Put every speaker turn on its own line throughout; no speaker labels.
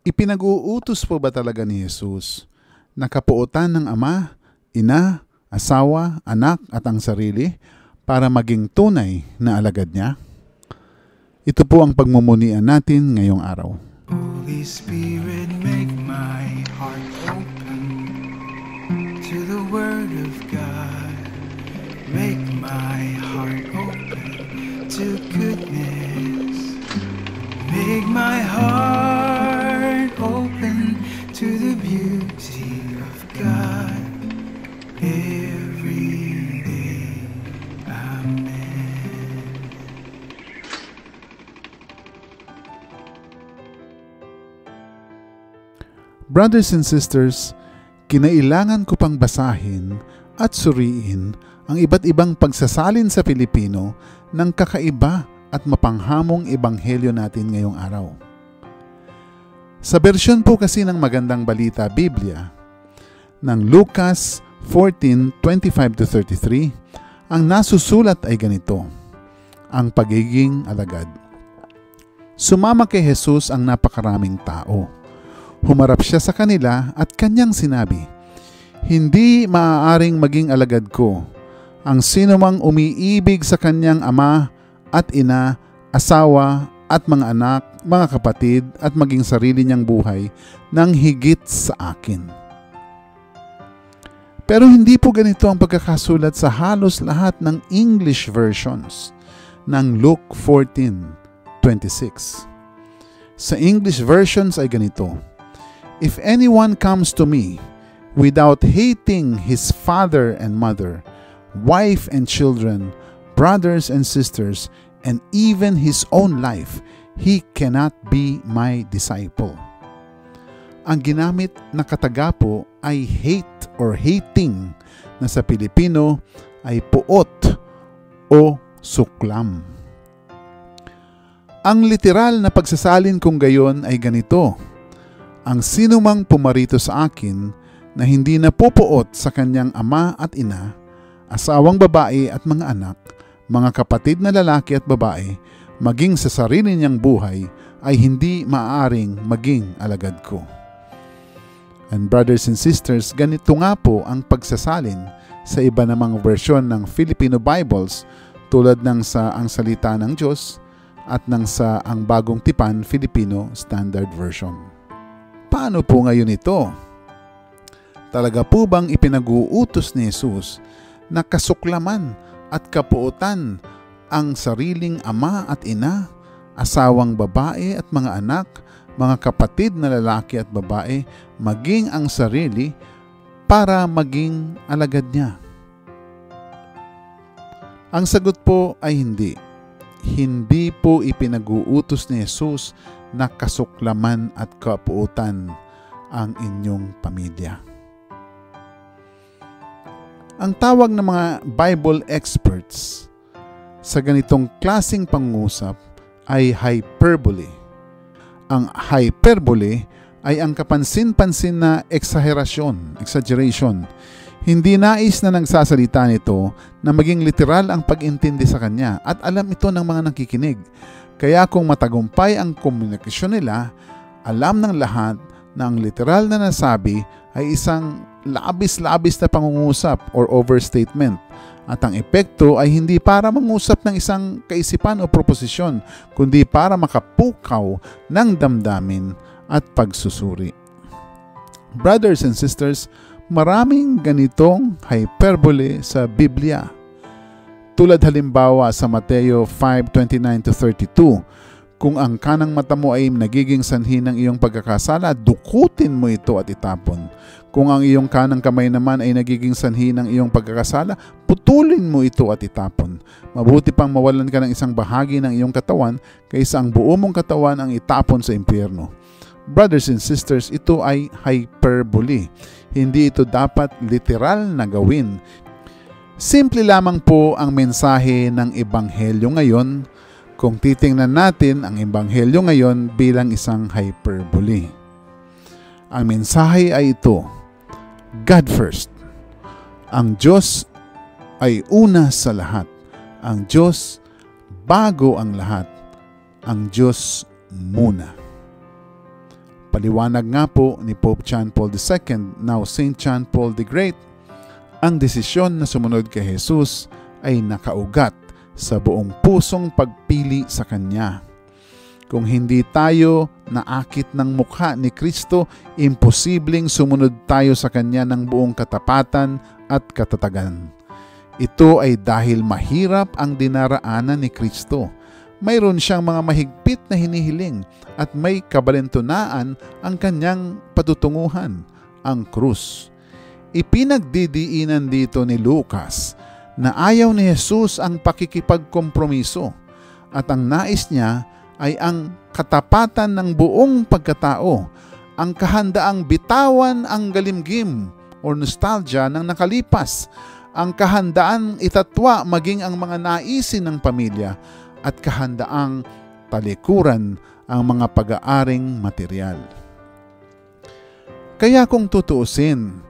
Ipinag-uutos po ba talaga ni Jesus na kapuotan ng ama, ina, asawa, anak at ang sarili para maging tunay na alagad niya? Ito po ang pagmumunian natin ngayong araw.
Holy Spirit, make my heart open to the Word of God. Make my heart open to goodness. Make my heart open to the beauty of God every day. Amen.
Brothers and sisters, kinailangan ko pang basahin at suriin ang iba't ibang pagsasalin sa Pilipino ng kakaiba at mapanghamong ebanghelyo natin ngayong araw. Sa bersyon po kasi ng Magandang Balita Biblia ng Lucas 14:25-33, ang nasusulat ay ganito: ang pagiging alagad. Sumama kay Jesus ang napakaraming tao. Humarap siya sa kanila at kanyang sinabi, "Hindi maaaring maging alagad ko ang sinumang umiibig sa kanyang ama at ina, asawa at mga anak, mga kapatid at maging sarili niyang buhay ng higit sa akin." Pero hindi po ganito ang pagkakasulat sa halos lahat ng English versions ng Luke 14:26. Sa English versions ay ganito: "If anyone comes to me without hating his father and mother, wife and children, brothers and sisters, and even his own life, he cannot be my disciple." Ang ginamit na kataga po ay hate or hating, na sa Pilipino ay puot o suklam. Ang literal na pagsasalin kung gayon ay ganito: ang sinumang pumarito sa akin na hindi napupuot sa kanyang ama at ina, asawang babae at mga anak, mga kapatid na lalaki at babae, maging sa sarili niyang buhay, ay hindi maaaring maging alagad ko. And brothers and sisters, ganito nga po ang pagsasalin sa iba namang versyon ng Filipino Bibles, tulad ng sa Ang Salita ng Diyos at ng sa Ang Bagong Tipan Filipino Standard Version. Paano po ngayon ito? Talaga po bang ipinag-uutos ni Jesus na kasuklaman at kapuotan ang sariling ama at ina, asawang babae at mga anak, mga kapatid na lalaki at babae, maging ang sarili para maging alagad niya? Ang sagot po ay hindi. Hindi po ipinag-uutos ni Jesus na kasuklaman at kapuotan ang inyong pamilya. Ang tawag ng mga Bible experts sa ganitong klaseng pangungusap ay hyperbole. Ang hyperbole ay ang kapansin-pansin na exaggeration. Hindi nais na nagsasalita nito na maging literal ang pag-intindi sa kanya, at alam ito ng mga nakikinig. Kaya kung matagumpay ang komunikasyon nila, alam ng lahat na ang literal na nasabi ay isang labis-labis na pangungusap or overstatement, at ang epekto ay hindi para mangusap ng isang kaisipan o proposisyon, kundi para makapukaw ng damdamin at pagsusuri. Brothers and sisters, maraming ganitong hyperbole sa Biblia. Tulad halimbawa sa Mateo 5:29-32, kung ang kanang mata mo ay nagiging sanhi ng iyong pagkakasala, dukutin mo ito at itapon. Kung ang iyong kanang kamay naman ay nagiging sanhi ng iyong pagkakasala, putulin mo ito at itapon. Mabuti pang mawalan ka ng isang bahagi ng iyong katawan kaysa ang buo mong katawan ang itapon sa impyerno. Brothers and sisters, ito ay hyperbole. Hindi ito dapat literal na gawin. Simple lamang po ang mensahe ng Ebanghelyo ngayon kung titingnan natin ang Ebanghelyo ngayon bilang isang hyperbole. Ang mensahe ay ito: God first. Ang Diyos ay una sa lahat. Ang Diyos bago ang lahat. Ang Diyos muna. Paliwanag nga po ni Pope John Paul II, now Saint John Paul the Great, ang desisyon na sumunod kay Jesus ay nakaugat sa buong pusong pagpili sa Kanya. Kung hindi tayo naakit ng mukha ni Kristo, imposibleng sumunod tayo sa Kanya ng buong katapatan at katatagan. Ito ay dahil mahirap ang dinaraanan ni Kristo. Mayroon siyang mga mahigpit na hinihiling at may kabalentunaan ang Kanyang patutunguhan, ang krus. Ipinagdidiinan dito ni Lucas na ayaw ni Jesus ang pakikipagkompromiso at ang nais niya ay ang katapatan ng buong pagkatao, ang kahandaang bitawan ang galimgim o nostalgia ng nakalipas, ang kahandaan itatwa maging ang mga naisin ng pamilya at kahandaang talikuran ang mga pag-aaring material. Kaya kung tutuusin,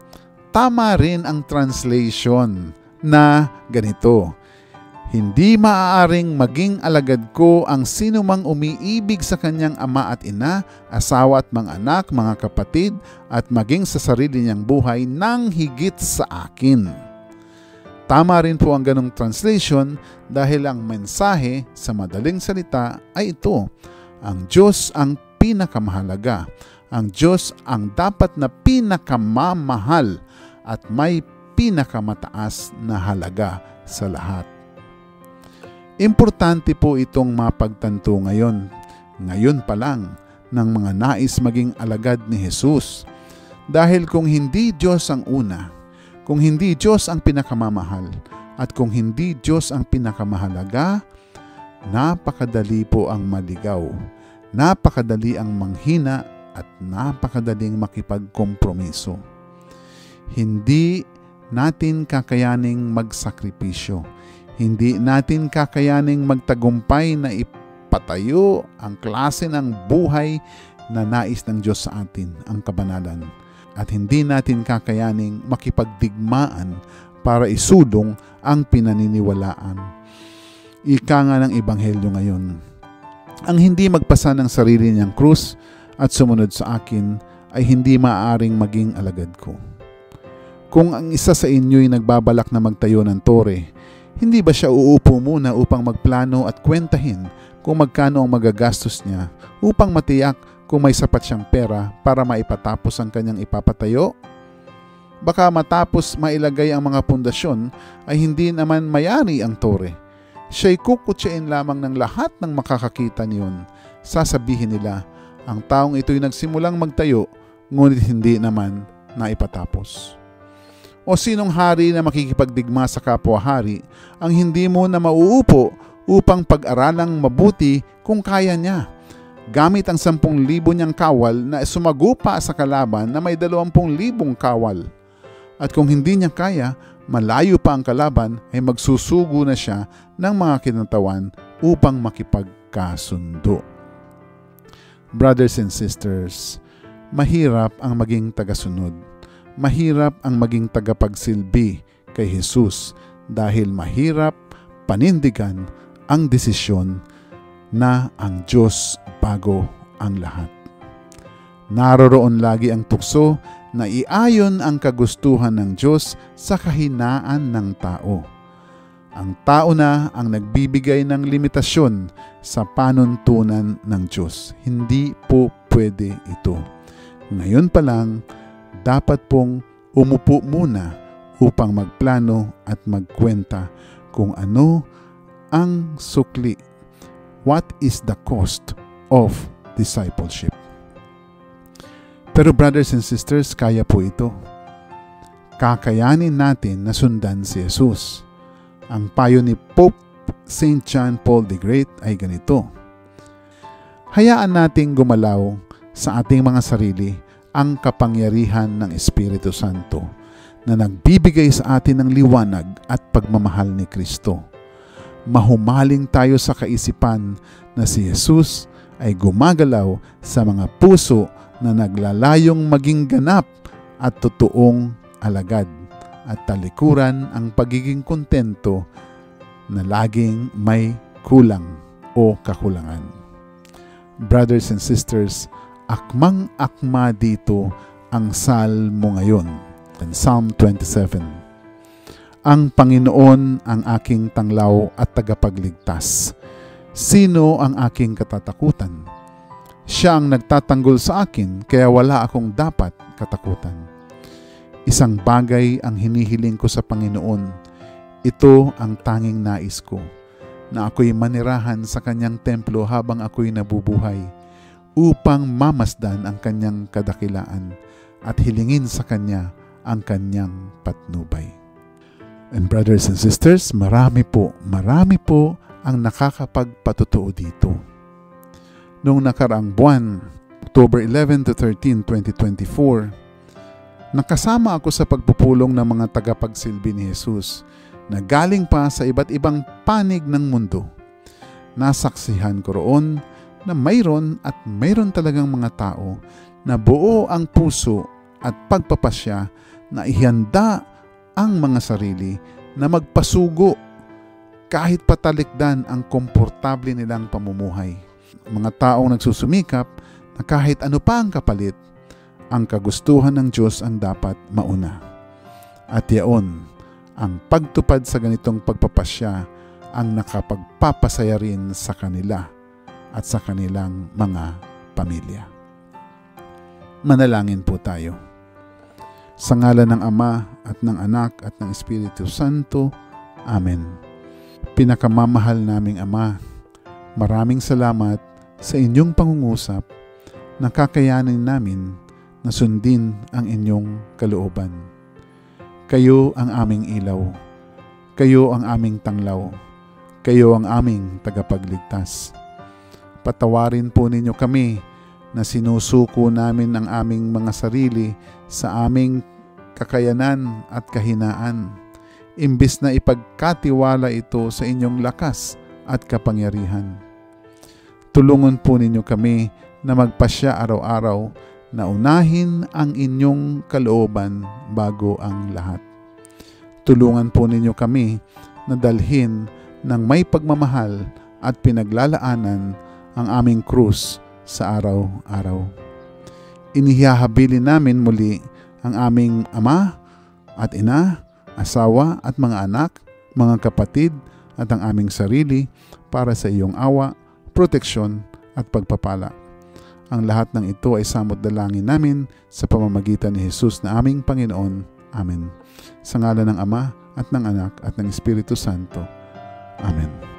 tama rin ang translation na ganito, hindi maaaring maging alagad ko ang sinumang umiibig sa kanyang ama at ina, asawa at mga anak, mga kapatid, at maging sa sarili niyang buhay nang higit sa akin. Tama rin po ang ganong translation dahil ang mensahe sa madaling salita ay ito, ang Diyos ang pinakamahalaga, ang Diyos ang dapat na pinakamamahal at may pinakamataas na halaga sa lahat. Importante po itong mapagtanto ngayon pa lang ng mga nais maging alagad ni Jesus. Dahil kung hindi Diyos ang una, kung hindi Diyos ang pinakamamahal, at kung hindi Diyos ang pinakamahalaga, napakadali po ang maligaw, napakadali ang manghina, at napakadaling makipagkompromiso. Hindi natin kakayaning magsakripisyo. Hindi natin kakayaning magtagumpay na ipatayo ang klase ng buhay na nais ng Diyos sa atin, ang kabanalan. At hindi natin kakayaning makipagdigmaan para isulong ang pinaniniwalaan. Ika nga ng Ebanghelyo ngayon, ang hindi magpasa ng sarili niyang krus at sumunod sa akin ay hindi maaaring maging alagad ko. Kung ang isa sa inyo'y nagbabalak na magtayo ng tore, hindi ba siya uupo muna upang magplano at kwentahin kung magkano ang magagastos niya upang matiyak kung may sapat siyang pera para maipatapos ang kanyang ipapatayo? Baka matapos mailagay ang mga pundasyon ay hindi naman mayari ang tore. Siya'y kukutsain lamang ng lahat ng makakakita niyon. Sasabihin nila, ang taong ito'y nagsimulang magtayo, ngunit hindi naman naipatapos. O sinong hari na makikipagdigma sa kapwa-hari ang hindi mo na mauupo upang pag-aralang mabuti kung kaya niya, gamit ang 10,000 niyang kawal na sumagupa sa kalaban na may 20,000 kawal. At kung hindi niya kaya, malayo pa ang kalaban ay magsusugo na siya ng mga kinatawan upang makipagkasundo. Brothers and sisters, mahirap ang maging tagasunod. Mahirap ang maging tagapagsilbi kay Jesus dahil mahirap panindigan ang desisyon na ang Diyos bago ang lahat. Naroroon lagi ang tukso na iayon ang kagustuhan ng Diyos sa kahinaan ng tao. Ang tao na ang nagbibigay ng limitasyon sa panuntunan ng Diyos. Hindi po pwede ito. Ngayon pa lang, dapat pong umupo muna upang magplano at magkwenta kung ano ang sukli. What is the cost of discipleship? Pero brothers and sisters, kaya po ito. Kakayanin natin na sundan si Jesus. Ang payo ni Pope Saint John Paul the Great ay ganito, hayaan nating gumalaw sa ating mga sarili ang kapangyarihan ng Espiritu Santo na nagbibigay sa atin ng liwanag at pagmamahal ni Kristo. Mahumaling tayo sa kaisipan na si Jesus ay gumagalaw sa mga puso na naglalayong maging ganap at totoong alagad at talikuran ang pagiging kontento na laging may kulang o kakulangan. Brothers and sisters, akmang-akma dito ang salmo ngayon. Psalm 27. Ang Panginoon ang aking tanglaw at tagapagligtas. Sino ang aking katatakutan? Siya ang nagtatanggol sa akin, kaya wala akong dapat katakutan. Isang bagay ang hinihiling ko sa Panginoon. Ito ang tanging nais ko, na ako'y manirahan sa kanyang templo habang ako'y nabubuhay, upang mamasdan ang kanyang kadakilaan at hilingin sa kanya ang kanyang patnubay. And brothers and sisters, marami po ang nakakapagpatotoo dito. Noong nakaraang buwan, October 11 to 13, 2024, nakasama ako sa pagpupulong ng mga tagapagsilbi ni Jesus na galing pa sa iba't ibang panig ng mundo. Nasaksihan ko roon na mayroon talagang mga tao na buo ang puso at pagpapasya na ihanda ang mga sarili na magpasugo kahit patalikdan ang komportable nilang pamumuhay. Mga taong nagsusumikap na kahit ano pa ang kapalit, ang kagustuhan ng Diyos ang dapat mauna. At yaon, ang pagtupad sa ganitong pagpapasya ang nakapagpapasaya rin sa kanila at sa kanilang mga pamilya. Manalangin po tayo. Sa ngalan ng Ama at ng Anak at ng Espiritu Santo. Amen. Pinakamamahal naming Ama, maraming salamat sa inyong pangungusap na kakayanin namin na sundin ang inyong kalooban. Kayo ang aming ilaw. Kayo ang aming tanglaw. Kayo ang aming tagapagligtas. Patawarin po ninyo kami na sinusuko namin ang aming mga sarili sa aming kakayanan at kahinaan, imbis na ipagkatiwala ito sa inyong lakas at kapangyarihan. Tulungan po ninyo kami na magpasya araw-araw na unahin ang inyong kalooban bago ang lahat. Tulungan po ninyo kami na dalhin ng may pagmamahal at pinaglalaanan ang aming krus sa araw-araw. Inihahabilin namin muli ang aming ama at ina, asawa at mga anak, mga kapatid at ang aming sarili para sa iyong awa, proteksyon at pagpapala. Ang lahat ng ito ay samot dalangin namin sa pamamagitan ni Jesus na aming Panginoon. Amen. Sa ngalan ng Ama at ng Anak at ng Espiritu Santo. Amen.